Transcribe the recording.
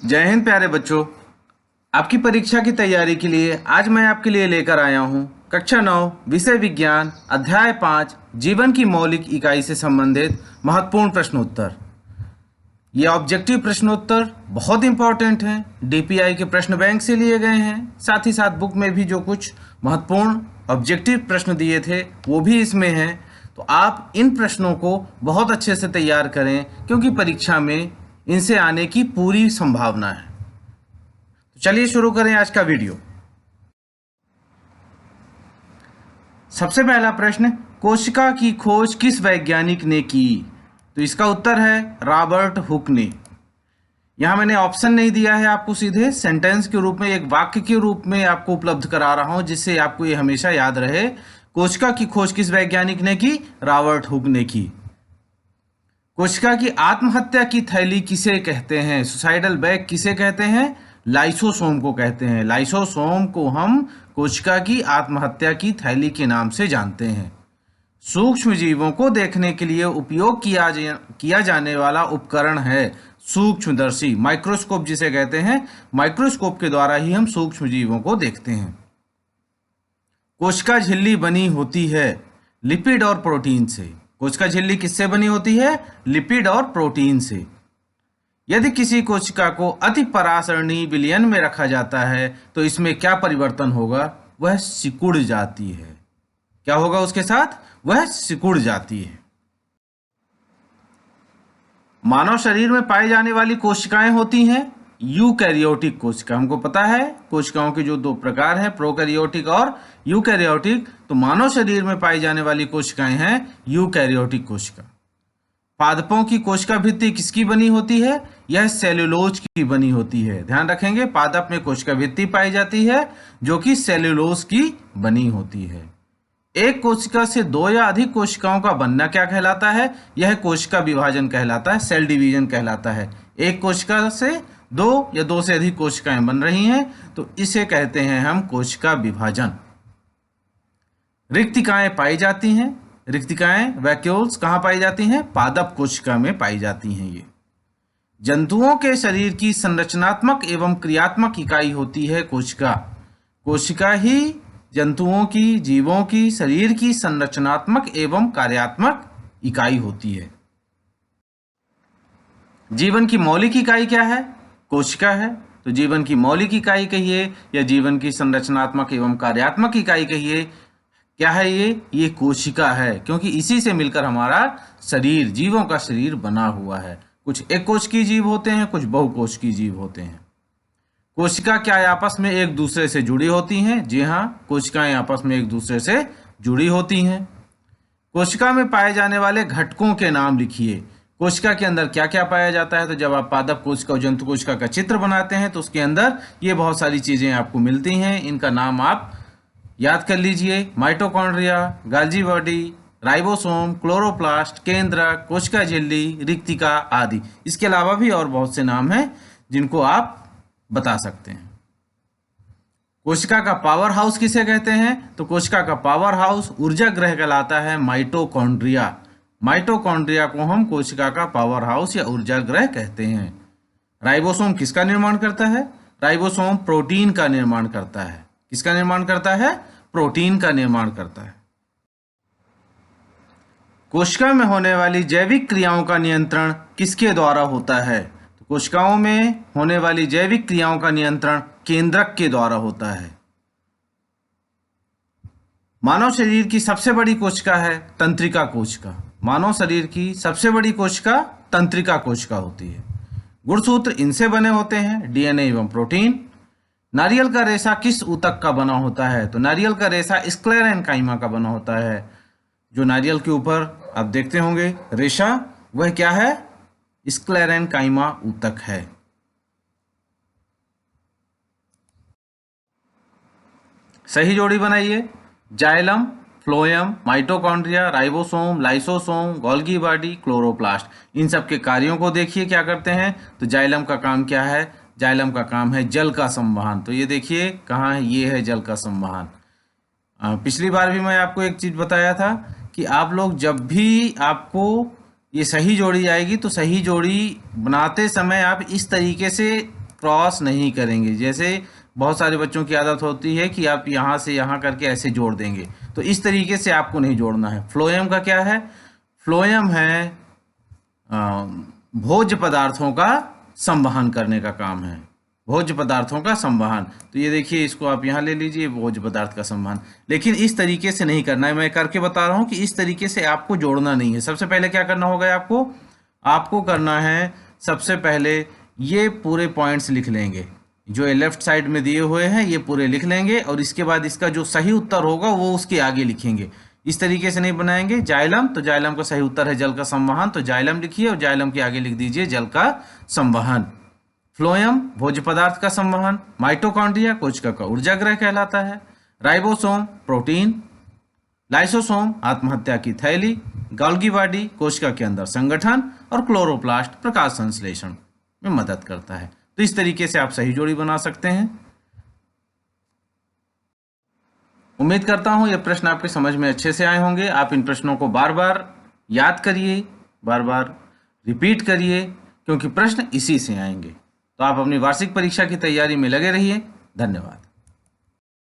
जय हिंद प्यारे बच्चों। आपकी परीक्षा की तैयारी के लिए आज मैं आपके लिए लेकर आया हूं कक्षा 9 विषय विज्ञान अध्याय 5 जीवन की मौलिक इकाई से संबंधित महत्वपूर्ण प्रश्नोत्तर। ये ऑब्जेक्टिव प्रश्नोत्तर बहुत इंपॉर्टेंट हैं। डीपीआई के प्रश्न बैंक से लिए गए हैं। साथ ही साथ बुक में भी जो कुछ महत्वपूर्ण ऑब्जेक्टिव प्रश्न दिए थे वो भी इसमें हैं। तो आप इन प्रश्नों को बहुत अच्छे से तैयार करें क्योंकि परीक्षा में इनसे आने की पूरी संभावना है। तो चलिए शुरू करें आज का वीडियो। सबसे पहला प्रश्न, कोशिका की खोज किस वैज्ञानिक ने की? तो इसका उत्तर है रॉबर्ट हुक ने। यहाँ मैंने ऑप्शन नहीं दिया है आपको, सीधे सेंटेंस के रूप में एक वाक्य के रूप में आपको उपलब्ध करा रहा हूं जिससे आपको ये हमेशा याद रहे। कोशिका की खोज किस वैज्ञानिक ने की? रॉबर्ट हुक ने की। कोशिका की आत्महत्या की थैली किसे कहते हैं? सुसाइडल बैग किसे कहते हैं? लाइसोसोम को कहते हैं। लाइसोसोम को हम कोशिका की आत्महत्या की थैली के नाम से जानते हैं। सूक्ष्म जीवों को देखने के लिए उपयोग किया जाने वाला उपकरण है सूक्ष्मदर्शी, माइक्रोस्कोप जिसे कहते हैं। माइक्रोस्कोप के द्वारा ही हम सूक्ष्म जीवों को देखते हैं। कोशिका झिल्ली बनी होती है लिपिड और प्रोटीन से। कोशिका झिल्ली किससे बनी होती है? लिपिड और प्रोटीन से। यदि किसी कोशिका को अति परासरणी विलयन में रखा जाता है तो इसमें क्या परिवर्तन होगा? वह सिकुड़ जाती है। क्या होगा उसके साथ? वह सिकुड़ जाती है। मानव शरीर में पाई जाने वाली कोशिकाएं होती हैं यूकैरियोटिक कोशिका। हमको पता है कोशिकाओं के जो दो प्रकार हैं, प्रोकैरियोटिक और यूकैरियोटिक। तो मानव शरीर में पाई जाने वाली कोशिकाएं हैं यूकैरियोटिक कोशिका। पादपों की कोशिका भित्ति किसकी बनी होती है? यह सेल्यूलोज की बनी होती है। ध्यान रखेंगे, पादप में कोशिका भित्ति पाई जाती है जो कि सेल्यूलोज की बनी होती है। एक कोशिका से दो या अधिक कोशिकाओं का बनना क्या कहलाता है? यह कोशिका विभाजन कहलाता है, सेल डिवीजन कहलाता है। एक कोशिका से दो या दो से अधिक कोशिकाएं बन रही हैं तो इसे कहते हैं हम कोशिका विभाजन। रिक्तिकाएं पाई जाती हैं। रिक्तिकाएं, वैक्यूल्स कहाँ पाई जाती हैं? पादप कोशिका में पाई जाती हैं। ये जंतुओं के शरीर की संरचनात्मक एवं क्रियात्मक इकाई होती है कोशिका। कोशिका ही जंतुओं की, जीवों की शरीर की संरचनात्मक एवं कार्यात्मक इकाई होती है। जीवन की मौलिक इकाई क्या है? कोशिका है। तो जीवन की मौलिक इकाई कहिए या जीवन की संरचनात्मक एवं कार्यात्मक इकाई कहिए, क्या है ये कोशिका है, क्योंकि इसी से मिलकर हमारा शरीर, जीवों का शरीर बना हुआ है। कुछ एक कोश की जीव होते हैं, कुछ बहुकोश की जीव होते हैं। कोशिका क्या आपस में एक दूसरे से जुड़ी होती हैं? जी हाँ, कोशिकाएं आपस में एक दूसरे से जुड़ी होती हैं। कोशिका में पाए जाने वाले घटकों के नाम लिखिए। कोशिका के अंदर क्या क्या पाया जाता है? तो जब आप पादप कोशिका और जंतु कोशिका का चित्र बनाते हैं तो उसके अंदर ये बहुत सारी चीजें आपको मिलती हैं। इनका नाम आप याद कर लीजिए। माइटोकॉन्ड्रिया, गाल्जी बॉडी, राइबोसोम, क्लोरोप्लास्ट, केंद्रक, कोशिका झिल्ली, रिक्तिका आदि। इसके अलावा भी और बहुत से नाम हैं जिनको आप बता सकते हैं। कोशिका का पावर हाउस किसे कहते हैं? तो कोशिका का पावर हाउस, ऊर्जा ग्रह कहलाता है माइटोकॉन्ड्रिया। माइटोकॉन्ड्रिया को हम कोशिका का पावर हाउस या ऊर्जा ग्रह कहते हैं। राइबोसोम किसका निर्माण करता है? राइबोसोम प्रोटीन का निर्माण करता है। किसका निर्माण करता है? प्रोटीन का निर्माण करता है। कोशिका में होने वाली जैविक क्रियाओं का नियंत्रण किसके द्वारा होता है? तो कोशिकाओं में होने वाली जैविक क्रियाओं का नियंत्रण केंद्रक के द्वारा होता है। मानव शरीर की सबसे बड़ी कोशिका है तंत्रिका कोशिका। मानव शरीर की सबसे बड़ी कोशिका तंत्रिका कोशिका होती है। गुणसूत्र इनसे बने होते हैं, डीएनए एवं प्रोटीन। नारियल का रेशा किस ऊतक का बना होता है? तो नारियल का रेशा स्क्लेरेनकाइमा का बना होता है। जो नारियल के ऊपर आप देखते होंगे रेशा, वह क्या है? स्क्लेरेनकाइमा ऊतक है। सही जोड़ी बनाइए। Xylem, phloem, mitochondria, ribosome, lysosome, Golgi body, chloroplast, इन सब के कार्यों को देखिए क्या करते हैं। तो जाइलम का काम क्या है? जाइलम का काम है जल का संवहन। तो ये देखिए कहाँ है, ये है जल का संवहन। पिछली बार भी मैं आपको एक चीज बताया था कि आप लोग जब भी आपको ये सही जोड़ी आएगी तो सही जोड़ी बनाते समय आप इस तरीके से क्रॉस नहीं करेंगे। जैसे बहुत सारे बच्चों की आदत होती है कि आप यहाँ से यहाँ करके ऐसे जोड़ देंगे, तो इस तरीके से आपको नहीं जोड़ना है। फ्लोएम का क्या है? फ्लोएम है भोज्य पदार्थों का संवहन करने का काम है, भोज्य पदार्थों का संवहन। तो ये देखिए, इसको आप यहाँ ले लीजिए, भोज्य पदार्थ का संवहन। लेकिन इस तरीके से नहीं करना है, मैं करके बता रहा हूँ कि इस तरीके से आपको जोड़ना नहीं है। सबसे पहले क्या करना होगा आपको करना है, सबसे पहले ये पूरे पॉइंट्स लिख लेंगे, जो ये लेफ्ट साइड में दिए हुए हैं ये पूरे लिख लेंगे, और इसके बाद इसका जो सही उत्तर होगा वो उसके आगे लिखेंगे। इस तरीके से नहीं बनाएंगे। जाइलम, तो जाइलम का सही उत्तर है जल का संवहन, तो जाइलम लिखिए और जाइलम के आगे लिख दीजिए जल का संवहन। फ्लोएम भोज्य पदार्थ का संवहन, माइटोकॉन्ड्रिया कोशिका का ऊर्जा गृह कहलाता है, राइबोसोम प्रोटीन, लाइसोसोम आत्महत्या की थैली, गोल्गी बॉडी कोशिका के अंदर संगठन, और क्लोरोप्लास्ट प्रकाश संश्लेषण में मदद करता है। तो इस तरीके से आप सही जोड़ी बना सकते हैं। उम्मीद करता हूं ये प्रश्न आपके समझ में अच्छे से आए होंगे। आप इन प्रश्नों को बार बार याद करिए, बार बार रिपीट करिए, क्योंकि प्रश्न इसी से आएंगे। तो आप अपनी वार्षिक परीक्षा की तैयारी में लगे रहिए। धन्यवाद।